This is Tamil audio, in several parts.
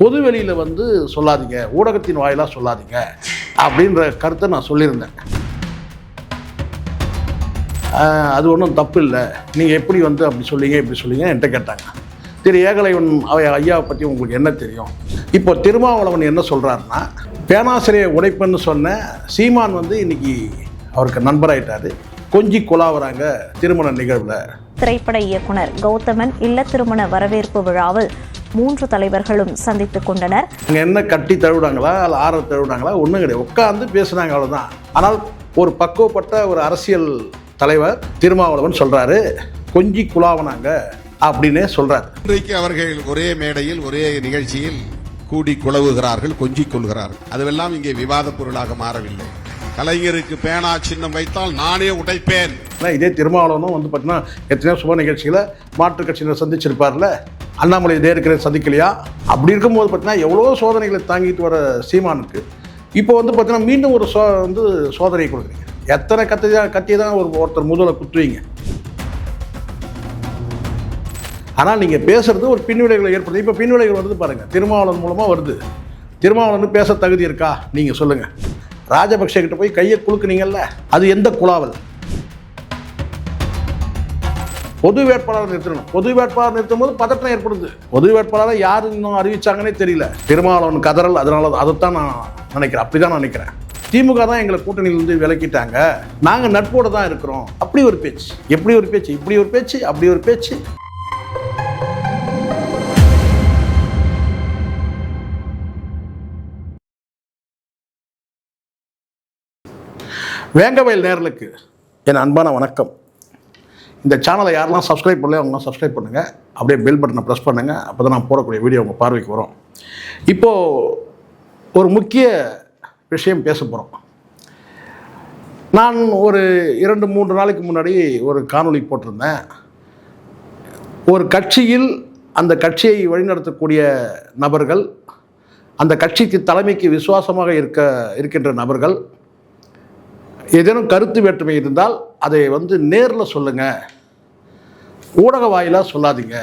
பொது வெளியில் வந்து சொல்லாதீங்க, ஊடகத்தின் வாயிலாக சொல்லாதீங்க அப்படின்ற கருத்தை நான் சொல்லியிருந்தேன். அது ஒன்றும் தப்பு இல்லை, நீங்கள் எப்படி வந்து அப்படி சொல்லிங்க இப்படி சொல்லிங்க என்கிட்ட கேட்டாங்க. திரு ஏகலைவன் ஐயாவை பற்றி உங்களுக்கு என்ன தெரியும்? இப்போ திருமாவளவன் என்ன சொல்கிறாருன்னா, பேனாசிரியை உடைப்புன்னு சொன்ன சீமான் வந்து இன்னைக்கு அவருக்கு நண்பராயிட்டாரு, கொஞ்சி குழாவுறாங்க திருமண நிகழ்வில். திரைப்பட இயக்குனர் கௌதமன் இல்ல திருமண வரவேற்பு விழாவில் 3 தலைவர்களும் சந்தித்துக் கொண்டனர். அங்கே என்ன கட்டி தழுவிடாங்களா அல்ல ஆற தழுவிடாங்களா ஒன்றும் கிடையாது, உட்காந்து பேசுனாங்க, அவ்வளோதான். ஆனால் ஒரு பக்குவப்பட்ட ஒரு அரசியல் தலைவர் திருமாவளவன் சொல்றாரு, கொஞ்சி குழாவுனாங்க அப்படின்னே சொல்றாரு. இன்றைக்கு அவர்கள் ஒரே மேடையில் ஒரே நிகழ்ச்சியில் கூடி குழவுகிறார்கள், கொஞ்சிக் கொள்கிறார்கள். அதுவெல்லாம் இங்கே விவாத பொருளாக மாறவில்லை. கலைஞருக்கு பேனா சின்னம் வைத்தால் நானே உடைப்பேன். இதே திருமாவளவனும் வந்து பார்த்தீங்கன்னா எத்தனையோ சுப நிகழ்ச்சிகளை மாற்றுக் கட்சியினர் சந்திச்சிருப்பார்ல, அண்ணாமலை இதே இருக்கிற சந்திக்கலையா? அப்படி இருக்கும்போது பார்த்தீங்கன்னா எவ்வளோ சோதனைகளை தாங்கிட்டு வர சீமானுக்கு இப்போ வந்து பார்த்தீங்கன்னா மீண்டும் ஒரு சோதனை கொடுக்குறீங்க. எத்தனை கத்தி தான் ஒருத்தர் முதல்ல குத்துவீங்க. ஆனால் நீங்கள் பேசுறது ஒரு பின்விளைவுகளை ஏற்படுது. இப்போ பின்விளைவுகள் வருது பாருங்க, திருமாவளவன் மூலமாக வருது. திருமாவளவன் பேச தகுதி இருக்கா நீங்கள் சொல்லுங்கள். ராஜபக்சே கிட்ட போய் கையை குலுக்குனீங்கல்ல, அது எந்த குழாவல்? பொது வேட்பாளர் நிறுத்தணும். பொது வேட்பாளர் நிறுத்தும் போது பதட்டம் ஏற்படுது. பொது வேட்பாளரை யார் இன்னும் அறிவிச்சாங்கன்னே தெரியல. திருமாவளவன் கதறல், அதனால அதைத்தான் நான் நினைக்கிறேன். அப்படிதான் நான் நினைக்கிறேன். திமுக தான் எங்களை கூட்டணியிலிருந்து விலக்கிட்டாங்க, நாங்கள் நட்போடு தான் இருக்கிறோம். அப்படி ஒரு பேச்சு, எப்படி ஒரு பேச்சு, இப்படி ஒரு பேச்சு, அப்படி ஒரு பேச்சு. வேங்கவயல் நேயர்களுக்கு என் அன்பான வணக்கம். இந்த சேனலை யாரெல்லாம் சப்ஸ்கிரைப் பண்ணல அவங்களாம் சப்ஸ்கிரைப் பண்ணுங்கள், அப்படியே பெல் பட்டனை ப்ரெஸ் பண்ணுங்கள். அப்போ தான் நான் போடக்கூடிய வீடியோ உங்கள் பார்வைக்கு வரும். இப்போது ஒரு முக்கிய விஷயம் பேச போகிறோம். நான் ஒரு 2-3 நாளைக்கு முன்னாடி ஒரு காணொளி போட்டிருந்தேன். ஒரு கட்சியில் அந்த கட்சியை வழிநடத்தக்கூடிய நபர்கள், அந்த கட்சிக்கு தலைமைக்கு விசுவாசமாக இருக்கின்ற நபர்கள் ஏதேனும் கருத்து வேற்றுமை இருந்தால் அதை வந்து நேரில் சொல்லுங்கள், ஊடக வாயிலாக சொல்லாதீங்க.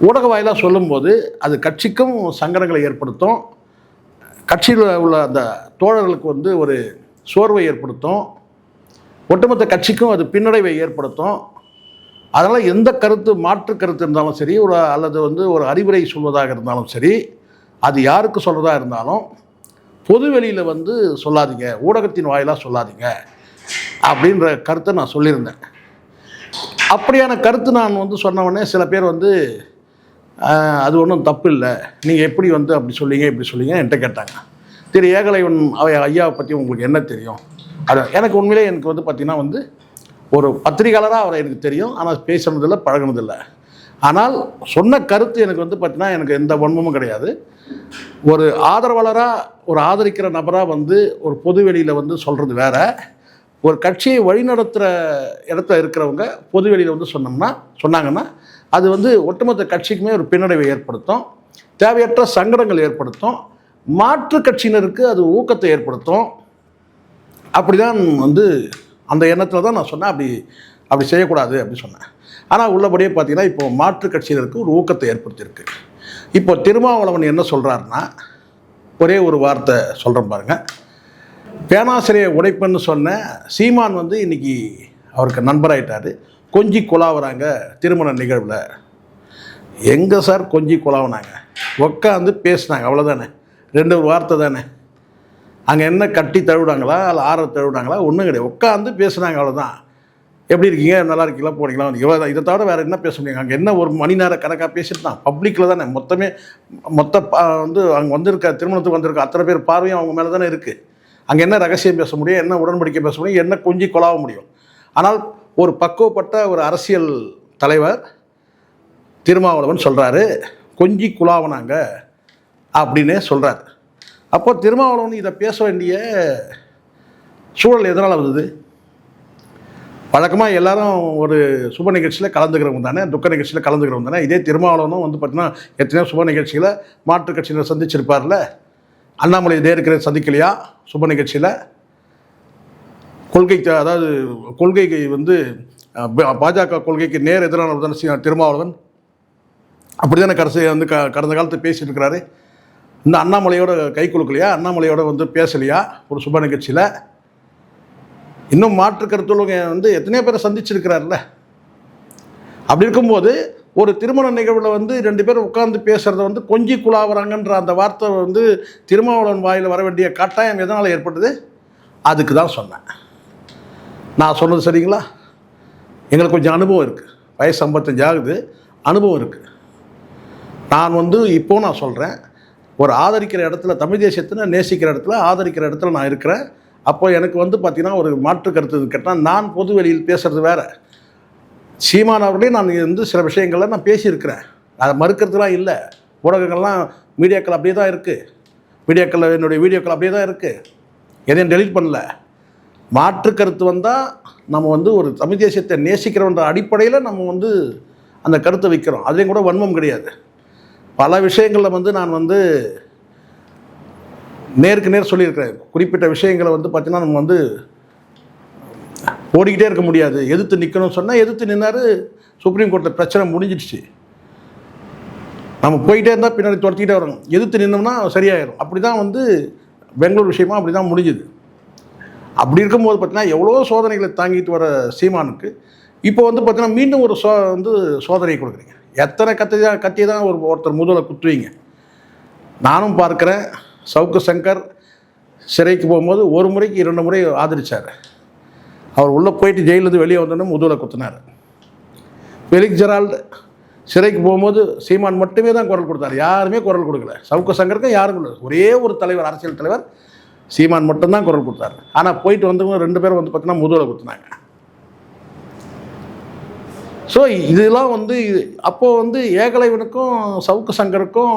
ஊடக வாயிலாக சொல்லும்போது அது கட்சிக்கும் சங்கடங்களை ஏற்படுத்தும், கட்சியில் உள்ள அந்த தோழர்களுக்கு வந்து ஒரு சோர்வை ஏற்படுத்தும், ஒட்டுமொத்த கட்சிக்கும் அது பின்னடைவை ஏற்படுத்தும். அதனால் எந்த கருத்து மாற்று கருத்து இருந்தாலும் சரி, அல்லது வந்து ஒரு அறிவுரை சொல்வதாக இருந்தாலும் சரி, அது யாருக்கு சொல்கிறதா இருந்தாலும் பொது வெளியில் வந்து சொல்லாதீங்க, ஊடகத்தின் வாயிலாக சொல்லாதீங்க அப்படின்ற கருத்தை நான் சொல்லியிருந்தேன். அப்படியான கருத்து நான் வந்து சொன்னவொடனே சில பேர் வந்து அது ஒன்றும் தப்பு இல்லை, நீங்கள் எப்படி வந்து அப்படி சொல்லிங்க இப்படி சொல்லிங்க என்கிட்ட கேட்டாங்க. திரு ஏகலைவன் ஐயாவை பற்றி உங்களுக்கு என்ன தெரியும்? அது எனக்கு உண்மையிலே எனக்கு வந்து பார்த்திங்கன்னா வந்து ஒரு பத்திரிகையாளராக அவரை எனக்கு தெரியும், ஆனால் பேசுனதில்லை, பழகினதில்லை. ஆனால் சொன்ன கருத்து எனக்கு வந்து பார்த்திங்கன்னா எனக்கு எந்த வன்மமும் கிடையாது. ஒரு ஆதரவாளராக, ஒரு ஆதரிக்கிற நபராக வந்து ஒரு பொது வெளியில் வந்து சொல்கிறது வேற, ஒரு கட்சியை வழிநடத்துகிற இடத்துல இருக்கிறவங்க பொது வெளியில் வந்து சொன்னாங்கன்னா அது வந்து ஒட்டுமொத்த கட்சிக்குமே ஒரு பின்னடைவை ஏற்படுத்தும், தேவையற்ற சங்கடங்கள் ஏற்படுத்தும், மாற்று கட்சியினருக்கு அது ஊக்கத்தை ஏற்படுத்தும். அப்படி தான் வந்து அந்த எண்ணத்தில் தான் நான் சொன்னேன், அப்படி செய்யக்கூடாது அப்படி சொன்னேன். ஆனால் உள்ளபடியே பார்த்தீங்கன்னா இப்போ மாற்று கட்சியினருக்கு ஒரு ஊக்கத்தை ஏற்படுத்தியிருக்கு. இப்போ திருமாவளவன் என்ன சொல்கிறாருன்னா, ஒரே ஒரு வார்த்தை சொல்கிறேன் பாருங்கள். பேனாசிரியை உடைப்புன்னு சொன்ன சீமான் வந்து இன்னைக்கு அவருக்கு நண்பராயிட்டாரு, கொஞ்சி குழாவுறாங்க திருமண நிகழ்வில். எங்கே சார் கொஞ்சி குழாவுனாங்க? உட்காந்து பேசுனாங்க, அவ்வளோதானே, 2 வார்த்தை தானே. அங்கே என்ன கட்டி தழுவிடாங்களா அல்ல ஆற தழுவிடாங்களா ஒன்றும் கிடையாது, உட்காந்து பேசுனாங்க, அவ்வளோதான். எப்படி இருக்கீங்க, நல்லா இருக்கீங்களா, போனீங்களா, இவ்வளோ. இதை தவிர வேறு என்ன பேச முடியும்? அங்கே என்ன ஒரு மணி நேரம் கணக்காக பேசிட்டு தான் பப்ளிக்கில் தானே மொத்த வந்து அங்கே வந்திருக்க திருமணத்துக்கு வந்திருக்க அத்தனை பேர் பார்வையும் அவங்க மேலே தானே இருக்குது. அங்கே என்ன ரகசியம் பேச முடியும், என்ன உடன்படிக்கை பேச முடியும், என்ன கொஞ்சி கொலாவ முடியும்? ஆனால் ஒரு பக்குவப்பட்ட ஒரு அரசியல் தலைவர் திருமாவளவன் சொல்கிறாரு, கொஞ்சி குழாவுனாங்க அப்படின்னே சொல்கிறார். அப்போ திருமாவளவன் இதை பேச வேண்டிய சூழல் எதனால் வந்தது? வழக்கமாக எல்லாரும் ஒரு சுப நிகழ்ச்சியில் கலந்துக்கிறவங்க தானே, துக்க நிகழ்ச்சியில் கலந்துக்கிறவங்க தானே. இதே திருமாவளவனும் வந்து பார்த்திங்கன்னா எத்தனையோ சுப நிகழ்ச்சியில் மாற்றுக் கட்சியினர் சந்திச்சிருப்பார்ல, அண்ணாமலை இதே இருக்கிற சந்திக்கலையா? சுப நிகழ்ச்சியில் கொள்கைக்கு வந்து பாஜக கொள்கைக்கு நேர் எதிரானவர் தானே திருமாவளவன். அப்படி தானே கடைசி வந்து கடந்த காலத்தில் பேசிட்டு இருக்கிறாரு. இந்த அண்ணாமலையோட கை குலுக்கலையா, அண்ணாமலையோட வந்து பேசலையா ஒரு சுப நிகழ்ச்சியில்? இன்னும் மாற்று கருத்துள்ளவங்க வந்து எத்தனையோ பேரை சந்திச்சிருக்கிறார்ல. அப்படி இருக்கும்போது ஒரு திருமண நிகழ்வில் வந்து 2 பேரும் உட்கார்ந்து பேசுகிறத வந்து கொஞ்சி குழாவுறாங்கன்ற அந்த வார்த்தை வந்து திருமாவளவன் வாயில் வர வேண்டிய கட்டாயம் எதனால் ஏற்பட்டது? அதுக்கு தான் சொன்னேன். நான் சொன்னது சரிங்களா? எங்களுக்கு கொஞ்சம் அனுபவம் இருக்குது, வயசு 55 ஆகுது, அனுபவம் இருக்குது. நான் வந்து இப்போ நான் சொல்கிறேன், ஒரு ஆதரிக்கிற இடத்துல, தமிழ் தேசியத்தை நேசிக்கிற இடத்துல, ஆதரிக்கிற இடத்துல நான் இருக்கிறேன். அப்போ எனக்கு வந்து பார்த்திங்கன்னா ஒரு மாற்று கருத்து கேட்டால், நான் பொது வெளியில் பேசுகிறது வேறு. சீமான் அவர்களையும் நான் வந்து சில விஷயங்களில் நான் பேசியிருக்கிறேன், அதை மறுக்கிறதுலாம் இல்லை. ஊடகங்கள்லாம் மீடியாக்கள் அப்படியே தான் இருக்குது, மீடியாக்கள் என்னுடைய வீடியோக்கள் அப்படியே தான் இருக்குது, எதையும் டெலீட் பண்ணல. மாற்று கருத்து வந்தால் நம்ம வந்து ஒரு தமிழ் தேசியத்தை நேசிக்கிறோன்ற அடிப்படையில் நம்ம வந்து அந்த கருத்தை வைக்கிறோம். அதுலேயும் கூட வன்மம் கிடையாது. பல விஷயங்களில் வந்து நான் வந்து நேருக்கு நேர் சொல்லியிருக்கிறேன். குறிப்பிட்ட விஷயங்களை வந்து பார்த்திங்கன்னா நம்ம வந்து ஓடிக்கிட்டே இருக்க முடியாது, எதிர்த்து நிற்கணும்னு சொன்னால் எதிர்த்து நின்னார். சுப்ரீம் கோர்ட்டில் பிரச்சனை முடிஞ்சிடுச்சு. நம்ம போயிட்டே இருந்தால் பின்னாடி துரத்திக்கிட்டே வரணும், எதிர்த்து நின்னோம்னா சரியாயிடும். அப்படி தான் வந்து பெங்களூர் விஷயமா அப்படி தான் முடிஞ்சுது. அப்படி இருக்கும்போது பார்த்தீங்கன்னா எவ்வளோ சோதனைகளை தாங்கிட்டு வர சீமானுக்கு இப்போ வந்து பார்த்தீங்கன்னா மீண்டும் ஒரு சோதனையை கொடுக்குறீங்க. எத்தனை கத்தி தான் ஒருத்தர் முதல்ல குத்துவீங்க? நானும் பார்க்குறேன், சவுக்கு சங்கர் சிறைக்கு போகும்போது 1 முறைக்கு 2 முறை ஆதரித்தார். அவர் உள்ளே போயிட்டு ஜெயிலேருந்து வெளியே வந்தோன்னே முதல்ல குத்துனார். ஃபெலிக்ஸ் ஜெரால்டு சிறைக்கு போகும்போது சீமான் மட்டுமே தான் குரல் கொடுத்தார், யாருமே குரல் கொடுக்கல. சவுக்கு சங்கருக்கும் யாரும் கொடுக்கல. ஒரே ஒரு தலைவர், அரசியல் தலைவர் சீமான் மட்டும்தான் குரல் கொடுத்தாரு. ஆனால் போயிட்டு வந்தவங்க 2 பேரும் வந்து பார்த்தீங்கன்னா முதல்ல குத்துனாங்க. ஸோ இதெல்லாம் வந்து அப்போது வந்து ஏகலைவனுக்கும் சவுக்கு சங்கருக்கும்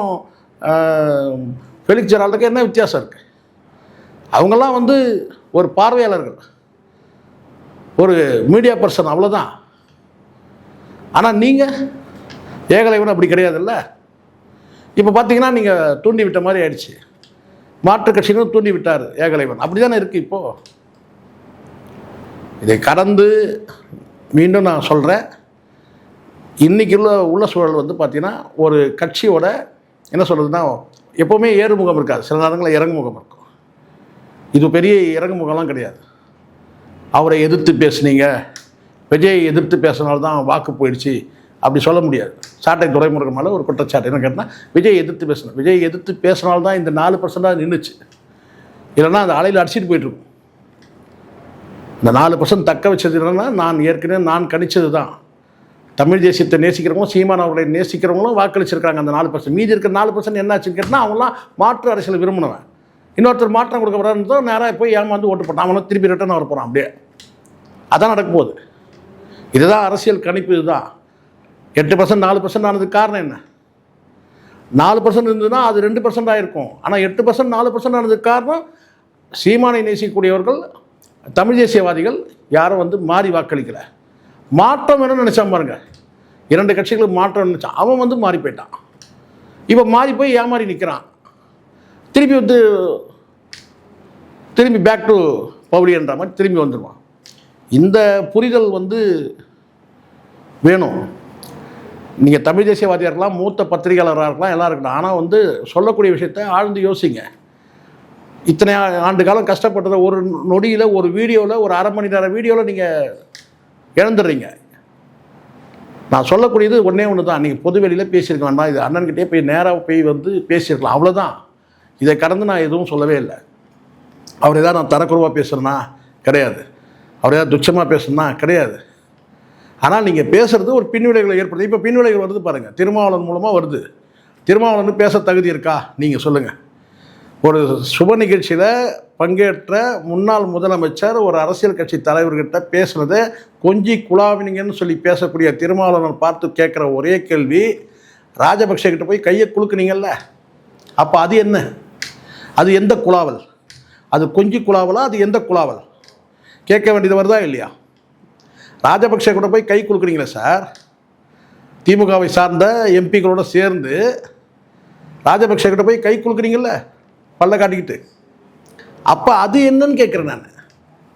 ஃபெலிக்ஸ் ஜெரால்டுக்கும் என்ன வித்தியாசம் இருக்குது? அவங்கெல்லாம் வந்து ஒரு பார்வையாளர்கள், ஒரு மீடியா பர்சன், அவ்வளோதான். ஆனால் நீங்கள் ஏகலைவன் அப்படி கிடையாதுல்ல. இப்போ பார்த்தீங்கன்னா நீங்கள் தூண்டி விட்ட மாதிரி ஆயிடுச்சு. மாற்று கட்சிகளும் தூண்டி விட்டார் ஏகலைவன். அப்படி தானே இருக்குது இப்போது. இதை கடந்து மீண்டும் நான் சொல்கிறேன், இன்றைக்கி உள்ள சூழல் வந்து பார்த்திங்கன்னா ஒரு கட்சியோட என்ன சொல்கிறதுனா எப்போவுமே ஏறுமுகம் இருக்காது, சில நேரங்களில் இறங்குமுகம் இருக்கும். இது பெரிய இறங்குமுகம்லாம் கிடையாது. அவரை எதிர்த்து பேசுனீங்க, விஜய் எதிர்த்து பேசுனால்தான் வாக்கு போயிடுச்சு அப்படி சொல்ல முடியாது. சாட்டை துறைமுருகன் மேலே ஒரு குற்றச்சாட்டு என்ன கேட்டால், விஜய் எதிர்த்து பேசணும், விஜய் எதிர்த்து பேசினால்தான் இந்த 4% நின்றுச்சு, இல்லைன்னா அந்த அலையில் அடிச்சுட்டு போயிட்டுருக்கும். இந்த 4% தக்க வச்சது என்னென்னா, நான் ஏற்கனவே நான் கணிச்சது தான். தமிழ் தேசியத்தை நேசிக்கிறவங்களும் சீமான் அவர்களை நேசிக்கிறவங்களும் வாக்களிச்சிருக்காங்க அந்த 4%. மீதி இருக்கிற 4% என்னாச்சுன்னு கேட்டால், அவங்களாம் மாற்று அரசியல் விரும்பினவன். இன்னொருத்தர் மாற்றம் கொடுக்க போகிறான்னு நேராக போய் ஏமாந்து ஓட்டு போட்டான், அவனும் திருப்பி ரிட்டர்ன் வர போகிறான். அப்படியே அதான் நடக்கும் போது. இதுதான் அரசியல் கணிப்பு. இதுதான் 8% 4% ஆனதுக்கு காரணம் என்ன? 4% இருந்ததுன்னா அது 2% ஆகிருக்கும். ஆனால் 8% 4% ஆனதுக்கு காரணம் சீமானை நேசிக்கக்கூடியவர்கள், தமிழ் தேசியவாதிகள் யாரும் வந்து மாறி வாக்களிக்கலை. மாற்றம் வேணும்னு நினச்சான் பாருங்க, 2 கட்சிகளுக்கு மாற்றம் நினச்சான், அவன் வந்து மாறி போயிட்டான். இப்போ மாறி போய் ஏமாறி நிற்கிறான். திரும்பி பேக் டு பவுலியன்ற மாதிரி திரும்பி வந்துடுவான். இந்த புரிதல் வந்து வேணும். நீங்கள் தமிழ் தேசியவாதியாக இருக்கலாம், மூத்த பத்திரிகையாளராக இருக்கலாம், எல்லாம் இருக்கணும். ஆனால் வந்து சொல்லக்கூடிய விஷயத்தை ஆழ்ந்து யோசிங்க. இத்தனை ஆண்டு காலம் கஷ்டப்பட்டதை ஒரு நொடியில், ஒரு வீடியோவில், ஒரு அரை மணி நேரம் வீடியோவில் நீங்கள் இழந்துடுறீங்க. நான் சொல்லக்கூடியது ஒன்றே ஒன்று தான். நீங்கள் பொது வெளியில் பேசியிருக்கலாம், நான் இது அண்ணன்கிட்டே போய் நேராக போய் வந்து பேசியிருக்கலாம், அவ்வளோதான். இதை கடந்து நான் எதுவும் சொல்லவே இல்லை. அவர் ஏதாவது நான் தரக்குறைவாக பேசுகிறேன்னா கிடையாது, அவர் ஏதாவது துச்சமாக பேசுனா கிடையாது. ஆனால் நீங்கள் பேசுகிறது ஒரு பின்விளைவுகளை ஏற்படுது. இப்போ பின்விளைவுகள் வருது பாருங்கள், திருமாவளவன் மூலமாக வருது. திருமாவளவன் பேச தகுதி இருக்கா நீங்கள் சொல்லுங்கள்? ஒரு சுப நிகழ்ச்சியில் பங்கேற்ற முன்னாள் முதலமைச்சர் ஒரு அரசியல் கட்சி தலைவர்கிட்ட பேசுனதை கொஞ்சி குழாவினீங்கன்னு சொல்லி பேசக்கூடிய திருமாவளவன் பார்த்து கேட்குற ஒரே கேள்வி, ராஜபக்சே கிட்ட போய் கையை குலுக்குனீங்கல்ல, அப்போ அது என்ன? அது எந்த குழாவல்? அது கொஞ்சி குழாவலா? அது எந்த குழாவல்? கேட்க வேண்டியது வருதா இல்லையா? ராஜபக்சே கூட போய் கை குலுக்குறீங்களே சார், திமுகவை சார்ந்த எம்பிக்களோட சேர்ந்து ராஜபக்சே கிட்ட போய் கை குலுக்குறீங்கல்ல பல்ல காட்டிக்கிட்டு, அப்போ அது என்னன்னு கேட்குறேன் நான்.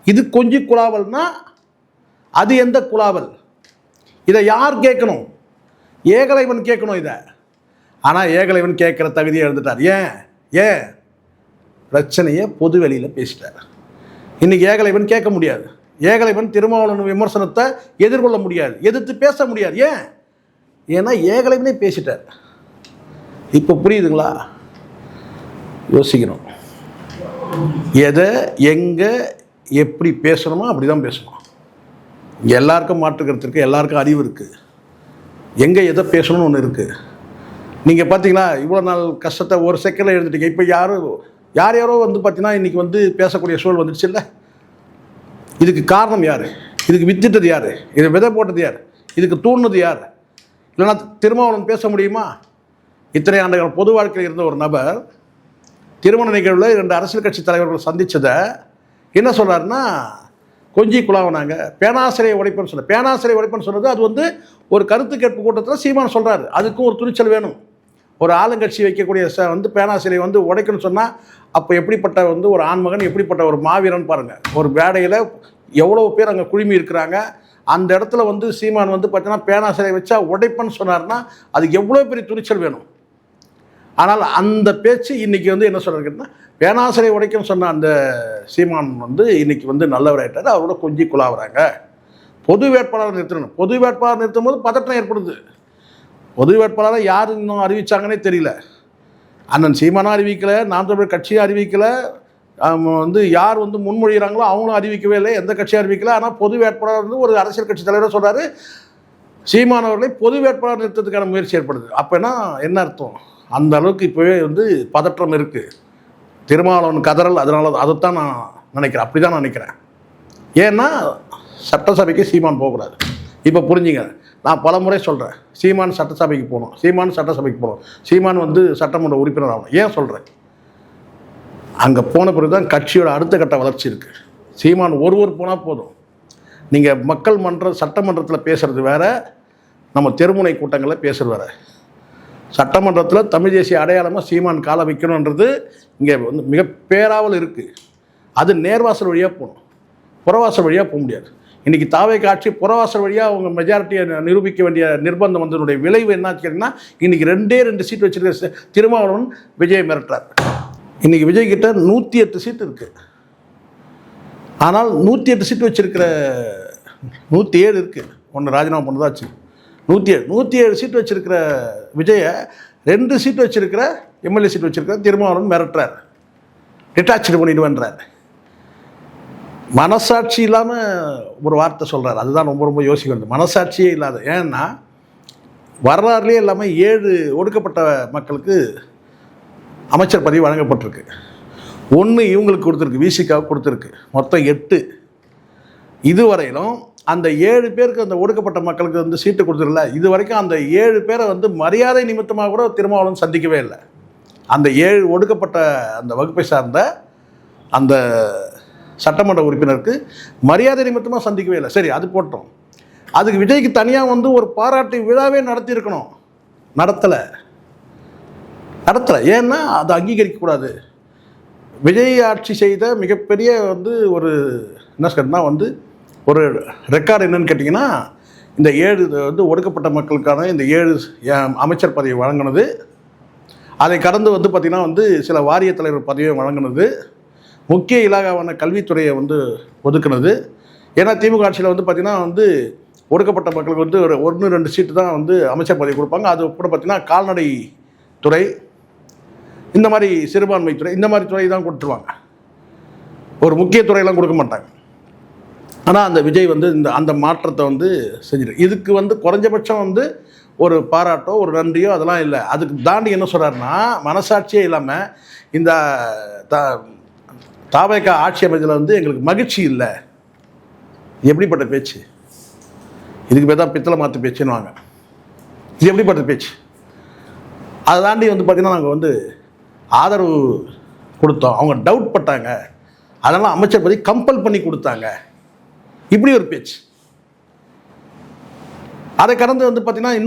இது கொஞ்சி குழாவல்னா அது எந்த குழாவல்? இதை யார் கேட்கணும்? ஏகலைவன் கேட்கணும். இதை ஆனால் ஏகலைவன் கேட்குற தகுதியை எழுந்துட்டார். ஏன் பிரச்சனையை பொது வெளியில் பேசிட்டார். இன்றைக்கி ஏகலைவன் கேட்க முடியாது. ஏகலைவன் திருமாவளவன் விமர்சனத்தை எதிர்கொள்ள முடியாது, எதிர்த்து பேச முடியாது. ஏன்னா ஏகலைவனே பேசிட்டார். இப்போ புரியுதுங்களா? யோசிக்கணும். எதை எங்கே எப்படி பேசணுமோ அப்படி தான் பேசணும். இங்கே எல்லாருக்கும் மாற்றுக்கிறதுக்கு எல்லாருக்கும் அறிவு இருக்குது. எங்கே எதை பேசணும்னு ஒன்று இருக்குது. நீங்கள் பார்த்தீங்கன்னா இவ்வளோ நாள் கஷ்டத்தை ஒரு செகண்டில் எழுந்துட்டீங்க. இப்போ யாரோ வந்து பார்த்தீங்கன்னா இன்றைக்கி வந்து பேசக்கூடிய சூழல் வந்துடுச்சு இல்லை? இதுக்கு காரணம் யார்? இதுக்கு வித்திட்டது யார்? இதை விதை போட்டது யார்? இதுக்கு தூண்டினது யார்? இல்லைன்னா திருமாவளவன் பேச முடியுமா? இத்தனை ஆண்டுகள் பொது வாழ்க்கையில் இருந்த ஒரு நபர் திருமண நிகழ்வில் 2 அரசியல் கட்சி தலைவர்கள் சந்தித்ததை என்ன சொல்கிறாருன்னா, கொஞ்சி குழாவினாங்க, பேனாசிரியை உடைப்புன்னு சொன்ன. பேனாசிரியை உடைப்புன்னு சொன்னது அது வந்து ஒரு கருத்து கேட்பு கூட்டத்தில் சீமான் சொல்கிறாரு. அதுக்கும் ஒரு துணிச்சல் வேணும். ஒரு ஆளுங்கட்சி வைக்கக்கூடிய வந்து பேனாசிரியை வந்து உடைக்கணும்னு சொன்னால் அப்போ எப்படிப்பட்ட வந்து ஒரு ஆண்மகன், எப்படிப்பட்ட ஒரு மாவீரன் பாருங்கள். ஒரு வேடையில் எவ்வளோ பேர் அங்கே குழுமி இருக்கிறாங்க. அந்த இடத்துல வந்து சீமான் வந்து பார்த்தீங்கன்னா பேனாசிரியை வச்சா உடைப்பன்னு சொன்னார்னா அதுக்கு எவ்வளோ பெரிய துணிச்சல் வேணும். ஆனால் அந்த பேச்சு இன்றைக்கி வந்து என்ன சொல்கிறதுன்னா, பேனாசிரியை உடைக்கணும்னு சொன்ன அந்த சீமான் வந்து இன்றைக்கி வந்து நல்லவராயிட்டார். அவரோட கொஞ்சி குழாவுறாங்க. பொது வேட்பாளர் நிறுத்தணும். பொது வேட்பாளர் நிறுத்தும் போது பதட்டம் ஏற்படுது. பொது வேட்பாளரை யார் இன்னும் அறிவித்தாங்கன்னே தெரியல. அண்ணன் சீமானும் அறிவிக்கலை, நாம் தமிழர் கட்சியும் அறிவிக்கலை, வந்து யார் வந்து முன்மொழிகிறாங்களோ அவங்களும் அறிவிக்கவே இல்லை, எந்த கட்சியும் அறிவிக்கலை. ஆனால் பொது வேட்பாளர் வந்து ஒரு அரசியல் கட்சி தலைவராக சொல்கிறாரு, சீமான் அவர்களை பொது வேட்பாளர் நிறுத்தத்துக்கான முயற்சி ஏற்படுது. அப்போனா என்ன அர்த்தம்? அந்த அளவுக்கு இப்போவே வந்து பதற்றம் இருக்குது. திருமாவளவன் கதறல் அதனால அதைத்தான் நான் நினைக்கிறேன். அப்படி தான் நான் நினைக்கிறேன். ஏன்னா சட்டசபைக்கு சீமான் போகக்கூடாது. இப்போ புரிஞ்சுங்க, நான் பல முறை சொல்கிறேன், சீமான் சட்டசபைக்கு போகணும், சீமான் வந்து சட்டமன்ற உறுப்பினர் ஆகணும். ஏன் சொல்கிறேன்? அங்கே போன பிறகு தான் கட்சியோட அடுத்த கட்ட வளர்ச்சி இருக்குது. சீமான் ஒருவர் போனால் போதும். நீங்கள் மக்கள் சட்டமன்றத்தில் பேசுகிறது வேறு, நம்ம தெருமுனை கூட்டங்களில் பேசுகிறது வேறு. சட்டமன்றத்தில் தமிழ் தேசிய அடையாளமாக சீமான் காலை வைக்கணுன்றது இங்கே வந்து மிக பேராவல் இருக்குது. அது நேர்வாசல் வழியாக போகணும், புறவாசல் வழியாக போக முடியாது. இன்றைக்கி தாவை காட்சி புறவாசல் வழியாக அவங்க மெஜாரிட்டியை நிரூபிக்க வேண்டிய நிர்பந்தம் வந்ததுடைய விளைவு என்னாச்சு கேட்டிங்கன்னா, இன்றைக்கி 2 சீட் வச்சுருக்க திருமாவளவன் விஜய் மிரட்டுறார். இன்றைக்கி விஜய் கிட்ட 108 சீட்டு இருக்குது. ஆனால் 108 சீட்டு வச்சுருக்கிற 107 இருக்குது. ஒன்று ராஜினாமா பண்ணதாச்சு. 107 சீட்டு வச்சுருக்கிற விஜயை 2 சீட்டு வச்சுருக்கிற எம்எல்ஏ சீட்டு வச்சுருக்கிற திருமாவளவன் மிரட்டுறார், டிட்டாச்சு பண்ணிடுவேன்றார். மனசாட்சி இல்லாமல் ஒரு வார்த்தை சொல்கிறார். அதுதான் ரொம்ப ரொம்ப யோசிக்க வேண்டியது. மனசாட்சியே இல்லாத. ஏன்னா வரலாறுலேயே இல்லாமல் 7 ஒடுக்கப்பட்ட மக்களுக்கு அமைச்சர் பதவி வழங்கப்பட்டிருக்கு. 1 இவங்களுக்கு கொடுத்துருக்கு, விசிகாவுக்கு கொடுத்துருக்கு. மொத்தம் 8. இதுவரையிலும் அந்த 7 பேருக்கு அந்த ஒடுக்கப்பட்ட மக்களுக்கு வந்து சீட்டு கொடுத்துருல, இது வரைக்கும் அந்த 7 பேரை வந்து மரியாதை நிமித்தமாக கூட திருமாவளவன் சந்திக்கவே இல்லை. அந்த 7 ஒடுக்கப்பட்ட அந்த வகுப்பை சார்ந்த அந்த சட்டமன்ற உறுப்பினருக்கு மரியாதை நிமித்தமாக சந்திக்கவே இல்லை. சரி, அது போட்டோம். அதுக்கு விஜய்க்கு தனியாக வந்து ஒரு பாராட்டு விழாவே நடத்தியிருக்கணும். நடத்தலை. ஏன்னா அதை அங்கீகரிக்கக்கூடாது. விஜய் ஆட்சி செய்த மிகப்பெரிய வந்து ஒரு என்ன சொல்றதுன்னா வந்து ஒரு ரெக்கார்டு என்னன்னு கேட்டிங்கன்னா, இந்த 7 வந்து ஒடுக்கப்பட்ட மக்களுக்கான இந்த 7 அமைச்சர் பதவி வழங்கினது, அதை கடந்து வந்து பார்த்திங்கன்னா வந்து சில வாரிய தலைவர் பதவியை வழங்கினது, முக்கிய இலாகாவான கல்வித்துறையை வந்து ஒதுக்குனது. ஏன்னா திமுக ஆட்சியில் வந்து பார்த்திங்கன்னா வந்து ஒடுக்கப்பட்ட மக்களுக்கு வந்து ஒரு 1-2 சீட்டு தான் வந்து அமைச்சர் பதவி கொடுப்பாங்க. அது கூட பார்த்திங்கன்னா கால்நடை துறை, இந்த மாதிரி சிறுபான்மை துறை, இந்த மாதிரி துறை தான் கொடுத்துருவாங்க. ஒரு முக்கிய துறையெல்லாம் கொடுக்க மாட்டாங்க. ஆனால் அந்த விஜய் வந்து அந்த மாற்றத்தை வந்து செஞ்சிடும். இதுக்கு வந்து குறைஞ்சபட்சம் வந்து ஒரு பாராட்டோ ஒரு நன்றியோ அதெல்லாம் இல்லை. அதுக்கு தாண்டி என்ன சொல்கிறாருன்னா, மனசாட்சியே இல்லாமல் இந்த தாவேகா ஆட்சி அமைச்சதில் வந்து எங்களுக்கு மகிழ்ச்சி இல்லை. எப்படிப்பட்ட பேச்சு? இதுக்கு பேர் தான் பித்தளை மாற்று பேச்சுன்னு வாங்க. இது எப்படிப்பட்ட பேச்சு? அதை தாண்டி வந்து பார்த்திங்கன்னா நாங்கள் வந்து ஆதரவு கொடுத்தோம், அவங்க டவுட் பட்டாங்க, அதெல்லாம் அமைச்சர் பதவி கம்பல் பண்ணி கொடுத்தாங்க. இப்படி ஒரு பேச்சு. அதை கடந்து வந்து பார்த்திங்கன்னா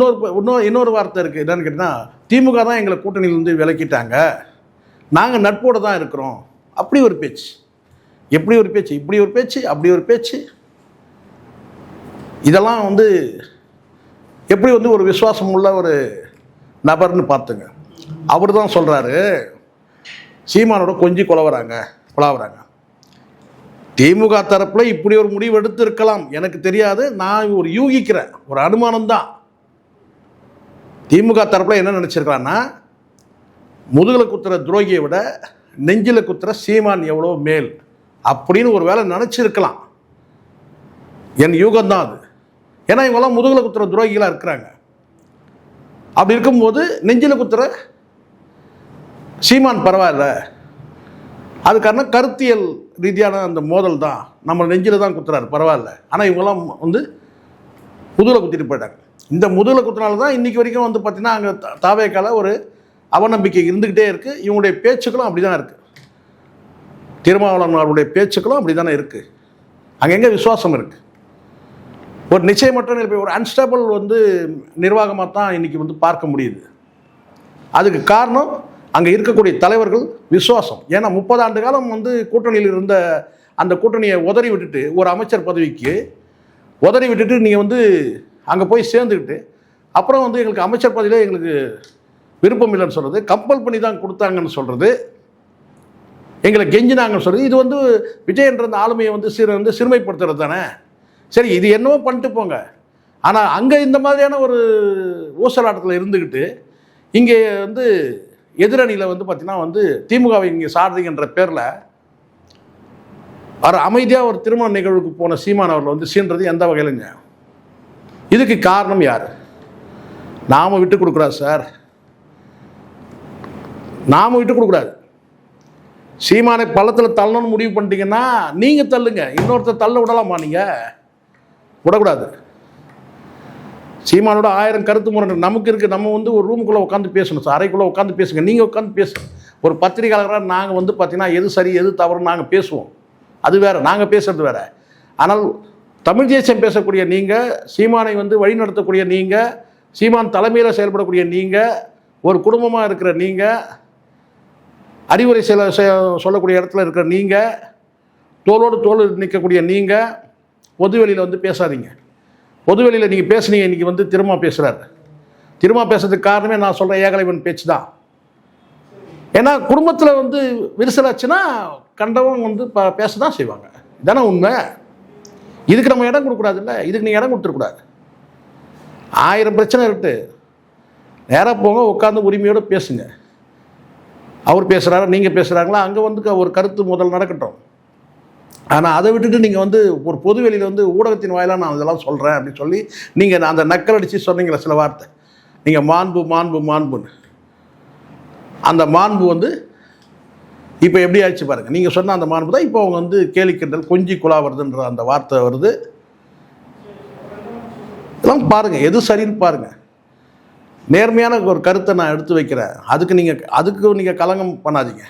இன்னொரு வார்த்தை இருக்குது. என்னன்னு கேட்டிங்கன்னா, திமுக தான் எங்களை கூட்டணியிலேருந்து விலக்கிட்டாங்க, நாங்கள் நட்போடு தான் இருக்கிறோம். அப்படி ஒரு பேச்சு. எப்படி ஒரு பேச்சு? இப்படி ஒரு பேச்சு, அப்படி ஒரு பேச்சு. இதெல்லாம் வந்து எப்படி வந்து ஒரு விசுவாசம் உள்ள ஒரு நபர்னு பார்த்துங்க. அவர் தான் சொல்கிறாரு சீமானோட கொஞ்சி குழாவுறாங்க. திமுக தரப்பில் இப்படி ஒரு முடிவு எடுத்து இருக்கலாம், எனக்கு தெரியாது. நான் ஒரு யூகிக்கிறேன், ஒரு அனுமானம் தான். திமுக தரப்பில் என்ன நினச்சிருக்கிறான்னா, முதுகில் குத்துற துரோகியை விட நெஞ்சில் குத்துற சீமான் எவ்வளோ மேல் அப்படின்னு ஒரு வேளை நினச்சிருக்கலாம். என் யூகம்தான் அது. ஏன்னா இவங்கெல்லாம் முதுகில் குத்துற துரோகிகளாக இருக்கிறாங்க. அப்படி இருக்கும்போது நெஞ்சில் குத்துற சீமான் பரவாயில்ல, அது காரணம் கருத்தியல் ரீதியான அந்த மோதல் தான், நம்ம நெஞ்சில் தான் குத்துறாரு பரவாயில்ல. ஆனால் இவங்கெல்லாம் வந்து முதுகில் குத்திட்டு போயிட்டாங்க. இந்த முதுகில் குத்துனால தான் இன்றைக்கி வரைக்கும் வந்து பார்த்திங்கன்னா அங்கே தாவேக்கால ஒரு அவநம்பிக்கை இருந்துக்கிட்டே இருக்குது. இவங்களுடைய பேச்சுக்களும் அப்படி தான் இருக்குது. திருமாவளவன் அவருடைய பேச்சுக்களும் அப்படி தானே இருக்குது. அங்கங்கே விசுவாசம் இருக்குது. ஒரு நிச்சயமற்ற நிலை, ஒரு அன்ஸ்டேபிள் வந்து நிர்வாகமாக தான் இன்றைக்கி வந்து பார்க்க முடியுது. அதுக்கு காரணம் அங்கே இருக்கக்கூடிய தலைவர்கள் விசுவாசம். ஏன்னா 30 ஆண்டு காலம் வந்து கூட்டணியில் இருந்த அந்த கூட்டணியை உதறி விட்டுட்டு, ஒரு அமைச்சர் பதவிக்கு உதறி விட்டுட்டு நீங்கள் வந்து அங்கே போய் சேர்ந்துக்கிட்டு அப்புறம் வந்து எங்களுக்கு அமைச்சர் பதவியிலே எங்களுக்கு விருப்பம் இல்லைன்னு சொல்கிறது, கம்பல் பண்ணி தான் கொடுத்தாங்கன்னு சொல்கிறது, எங்களை கெஞ்சினாங்கன்னு சொல்கிறது, இது வந்து விஜயன்ற அந்த ஆளுமையை வந்து சிறுமைப்படுத்துறது தானே. சரி, இது என்னவோ பண்ணிட்டு போங்க. ஆனால் அங்கே இந்த மாதிரியான ஒரு ஊசலாட்டத்தில் இருந்துக்கிட்டு இங்கே வந்து எதிரணியில் வந்து பார்த்திங்கன்னா வந்து திமுகவை இங்கே சாரதிங்கன்ற பேரில் அவர் அமைதியாக ஒரு திருமண நிகழ்வுக்கு போன சீமான் அவர்கள் வந்து சீன்றது எந்த வகையிலுங்க? இதுக்கு காரணம் யார்? நாம் விட்டு கொடுக்கூடாது சார், நாம் விட்டு கொடுக்கூடாது. சீமானை பள்ளத்தில் தள்ளணும்னு முடிவு பண்ணிட்டீங்கன்னா நீங்கள் தள்ளுங்க, இன்னொருத்தர் தள்ள விடலாமா? நீங்கள் விடக்கூடாது. சீமானோட 1000 கருத்து முரண் நமக்கு இருக்குது. நம்ம வந்து ஒரு ரூமுக்குள்ளே உட்காந்து பேசணும் சார், அறைக்குள்ளே உட்காந்து பேசுங்க, நீங்கள் உட்காந்து பேசுங்க. ஒரு பத்திரிகையாளராக நாங்கள் வந்து பார்த்திங்கன்னா எது சரி எது தவறுன்னு நாங்கள் பேசுவோம், அது வேறு, நாங்கள் பேசுகிறது வேறு. ஆனால் தமிழ் தேசியம் பேசக்கூடிய நீங்கள், சீமானை வந்து வழிநடத்தக்கூடிய நீங்கள், சீமான் தலைமையில் செயல்படக்கூடிய நீங்கள், ஒரு குடும்பமாக இருக்கிற நீங்கள், அறிவுரை சொல்லக்கூடிய இடத்துல இருக்கிற நீங்கள், தோளோடு தோல் நிற்கக்கூடிய நீங்கள் பொதுவெளியில் வந்து பேசாதீங்க. பொதுவெளியில் நீங்கள் பேசுனீங்க, இன்றைக்கி வந்து திரும்ப பேசுகிறாரு. திரும்ப பேசுறதுக்கு காரணமே நான் சொல்கிற ஏகலைவன் பேச்சு தான். ஏன்னா குடும்பத்தில் வந்து விரிசலாச்சுன்னா கண்டவங்க வந்து பேச தான் செய்வாங்க. இதானே உண்மை. இதுக்கு நம்ம இடம் கொடுக்கூடாது. இல்லை, இதுக்கு நீங்கள் இடம் கொடுத்துருக்கூடாது. 1000 பிரச்சனை இருக்குது, நேராக போங்க, உட்காந்து உரிமையோடு பேசுங்க. அவர் பேசுகிறாரா நீங்கள் பேசுகிறாங்களா, அங்கே வந்து ஒரு கருத்து முதல் நடக்கட்டும். ஆனால் அதை விட்டுட்டு நீங்கள் வந்து ஒரு பொது வெளியில் வந்து ஊடகத்தின் வாயிலாக நான் இதெல்லாம் சொல்கிறேன் அப்படின்னு சொல்லி நீங்கள் அந்த நக்கல் அடித்து சொன்னீங்களே சில வார்த்தை, நீங்கள் மாண்புன்னு, அந்த மாண்பு வந்து இப்போ எப்படி ஆயிடுச்சு பாருங்கள். நீங்கள் சொன்ன அந்த மாண்பு தான் இப்போ அவங்க வந்து கேலிக்கிண்டல் கொஞ்சி குழா வருதுன்ற அந்த வார்த்தை வருது. இதெல்லாம் பாருங்கள், எது சரின்னு பாருங்கள். நேர்மையான ஒரு கருத்தை நான் எடுத்து வைக்கிறேன், அதுக்கு நீங்கள் கலங்கம் பண்ணாதீங்க.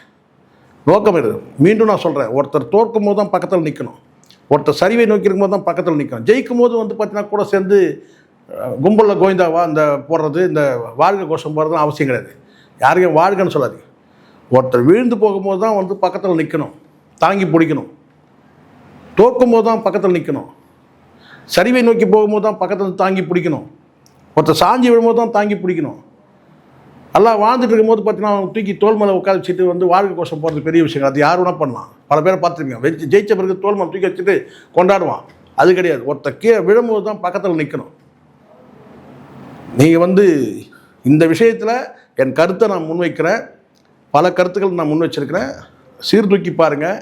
நோக்கம் இருக்குது. மீண்டும் நான் சொல்கிறேன், ஒருத்தர் தோற்கும் போது தான் பக்கத்தில் நிற்கணும், ஒருத்தர் சரிவை நோக்கி இருக்கும்போது தான் பக்கத்தில் நிற்கணும். ஜெயிக்கும் போது வந்து பார்த்தீங்கன்னா கூட சேர்ந்து கும்பலில் கோவிந்தாவா இந்த போடுறது, இந்த வாழ்க கோஷம் போடுறதுன்னு அவசியம் கிடையாது. யாரையும் வாழ்கன்னு சொல்லாதீங்க. ஒருத்தர் வீழ்ந்து போகும்போது தான் வந்து பக்கத்தில் நிற்கணும், தாங்கி பிடிக்கணும். தோற்கும் போது தான் பக்கத்தில் நிற்கணும், சரிவை நோக்கி போகும்போது தான் பக்கத்தில் தாங்கி பிடிக்கணும். ஒருத்தர் சாஞ்சி விழும்போது தான் தாங்கி பிடிக்கணும். எல்லாம் வாழ்ந்துட்டு இருக்கும்போது பார்த்தீங்கன்னா தூக்கி தோல் மேலே உட்காந்து வச்சுட்டு வந்து வாழ்க்கை கோஷம் போகிறது பெரிய விஷயம். அது யார் வேணா பண்ணலாம், பல பேரை பார்த்துருக்கீங்க. ஜெயிச்ச பிறகு தோல் மேலே தூக்கி வச்சுட்டு கொண்டாடுவான், அது கிடையாது. ஒருத்தர் விழும்போது தான் பக்கத்தில் நிற்கணும். நீங்கள் வந்து இந்த விஷயத்தில் என் கருத்தை நான் முன்வைக்கிறேன், பல கருத்துக்கள் நான் முன் வச்சிருக்கிறேன். சீர்தூக்கி பாருங்கள்.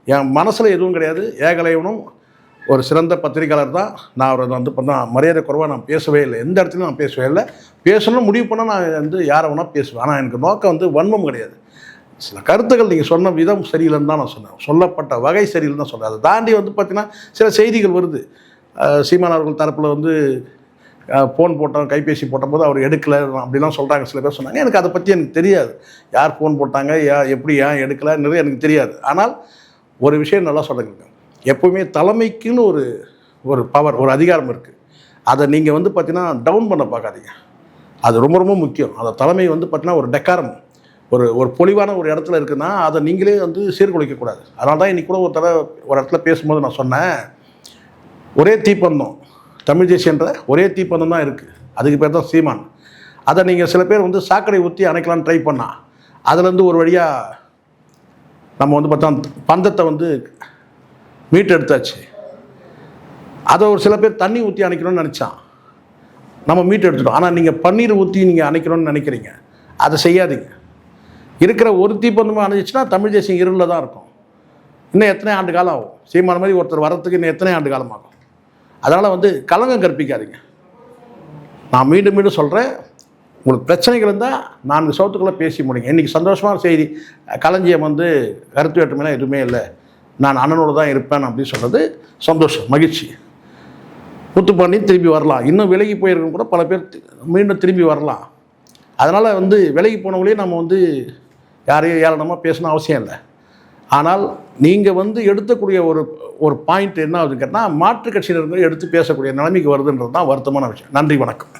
என் மனசில் எதுவும் கிடையாது. ஏகலைவனும் ஒரு சிறந்த பத்திரிகையாளர் தான். நான் அவரை வந்து பண்ணால் மரியாதை குறைவாக நான் பேசவே இல்லை, எந்த இடத்துலையும் நான் பேசவே இல்லை. பேசணும்னு முடிவு பண்ணால் நான் வந்து யாரை வேணால் பேசுவேன். ஆனால் எனக்கு நோக்கம் வந்து வன்மம் கிடையாது. சில கருத்துக்கள் நீங்கள் சொன்ன விதம் சரியில்லைன்னு தான் நான் சொன்னேன், சொல்லப்பட்ட வகை சரியில்லைன்னு தான் சொன்னேன். அதை தாண்டி வந்து பார்த்திங்கன்னா சில செய்திகள் வருது. சீமான் அவர்கள் தரப்பில் வந்து ஃபோன் போட்டோம், கைபேசி போட்டபோது அவர் எடுக்கலை அப்படிலாம் சொல்கிறாங்க, சில பேர் சொன்னாங்க. எனக்கு அதை பற்றி எனக்கு தெரியாது, யார் ஃபோன் போட்டாங்க, எப்படி ஏன் எடுக்கலை நிறைய எனக்கு தெரியாது. ஆனால் ஒரு விஷயம் நல்லா சொல்லுங்க, எப்போவுமே தலைமைக்குன்னு ஒரு பவர், ஒரு அதிகாரம் இருக்குது. அதை நீங்கள் வந்து பார்த்தீங்கன்னா டவுன் பண்ண பார்க்காதீங்க. அது ரொம்ப ரொம்ப முக்கியம். அந்த தலைமை வந்து பார்த்தீங்கன்னா ஒரு டெக்காரம், ஒரு பொலிவான ஒரு இடத்துல இருக்குன்னா அதை நீங்களே வந்து சீர்குலைக்கக்கூடாது. அதனால தான் இன்றைக்கி கூட ஒரு இடத்துல பேசும்போது நான் சொன்னேன், ஒரே தீப்பந்தம், தமிழ் தேசியன்ற ஒரே தீப்பந்தம் தான் இருக்குது, அதுக்கு பேர் தான் சீமான். அதை நீங்கள் சில பேர் வந்து சாக்கடை ஊற்றி அணைக்கலான்னு ட்ரை பண்ணா அதுலேருந்து ஒரு வழியாக நம்ம வந்து பார்த்தா பந்தத்தை வந்து மீட்டெடுத்தாச்சு. அதை ஒரு சில பேர் தண்ணி ஊற்றி அணைக்கணும்னு நினச்சான், நம்ம மீட்டு எடுத்துட்டோம். ஆனால் நீங்கள் பன்னீர் ஊற்றி நீங்கள் அணைக்கணும்னு நினைக்கிறீங்க, அதை செய்யாதீங்க. இருக்கிற ஒரு தீப்பந்தமாக அணைஞ்சிச்சுன்னா தமிழ் தேசியம் இருளில் தான் இருக்கும். இன்னும் எத்தனை ஆண்டு காலம் ஆகும்? சீமான மாதிரி ஒருத்தர் வரத்துக்கு இன்னும் எத்தனை ஆண்டு காலம் ஆகும்? அதனால் வந்து கலங்கம் கற்பிக்காதீங்க. நான் மீண்டும் மீண்டும் சொல்கிறேன், உங்களுக்கு பிரச்சனைகள் இருந்தால் 4 சவத்துக்குள்ளே பேசி முடியுங்க. இன்றைக்கி சந்தோஷமான செய்தி, களஞ்சியம் வந்து கருத்து வேற்றுமைலாம் எதுவுமே இல்லை, நான் அண்ணனோடு தான் இருப்பேன் அப்படின்னு சொல்கிறது சந்தோஷம், மகிழ்ச்சி. முத்துப்பாண்டி திரும்பி வரலாம், இன்னும் விலகி போயிருக்கும் கூட பல பேர் மீண்டும் திரும்பி வரலாம். அதனால் வந்து விலகி போனவங்களே நம்ம வந்து யாரையும் ஏளனமாக பேசணும் அவசியம் இல்லை. ஆனால் நீங்கள் வந்து எடுக்கக்கூடிய ஒரு பாயிண்ட் என்ன ஆகுதுன்னு கேட்டால் மாற்றுக் கட்சியினர்கள் எடுத்து பேசக்கூடிய நிலைமைக்கு வருதுன்றது தான் வருத்தமான விஷயம். நன்றி, வணக்கம்.